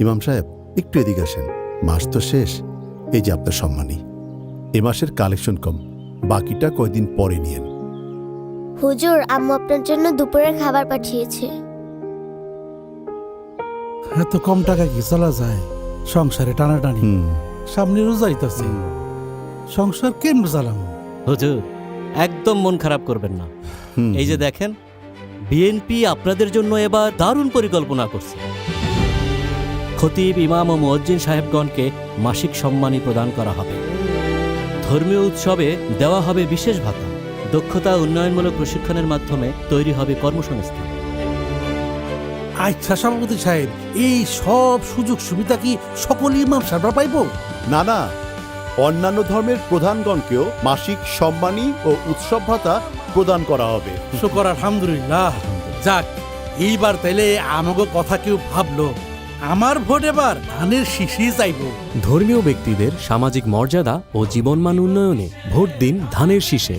ইমাম সাহেব একটু এদিকে আসেন। মাস তো শেষ, এই যে আপনার সম্মানী। এ মাসের কালেকশন কম, বাকিটা কয়দিন পরে নিয়েন। হুজুর, আম্মু আপনার জন্য দুপুরের খাবার পাঠিয়েছে। এত কম টাকা কি চলা যায়? সংসারে টানাটানি, সামনে রোজা আইতাছে, সংসার কেমন চালাম? হুজুর, একদম মন খারাপ করবেন না। এই যে দেখেন, বিএনপি আপনাদের জন্য এবার দারুণ পরিকল্পনা করছে। খতিব, ইমাম ও মুয়াজ্জিন সাহেবগণকে মাসিক সম্মানী প্রদান করা হবে। ধর্মীয় উৎসবে দেওয়া হবে বিশেষ ভাতা। দক্ষতা উন্নয়নমূলক প্রশিক্ষণের মাধ্যমে তৈরি হবে কর্মসংস্থান। আচ্ছা সভাপতি সাহেব, এই সব সুযোগ সুবিধা কি সকল ইমাম সাহেবরা পাইব? না না, অন্যান্য ধর্মের প্রধানগণকেও মাসিক সম্মানী ও উৎসব ভাতা প্রদান করা হবে। শুকর আলহামদুলিল্লাহ। যাক, এইবার তাইলে আমাকে কথা কেউ ভাবলো। আমার ভোট এবার ধানের শীষে যাইব। ধর্মীয় ব্যক্তিদের সামাজিক মর্যাদা ও জীবনমান উন্নয়নে ভোট দিন ধানের শীষে।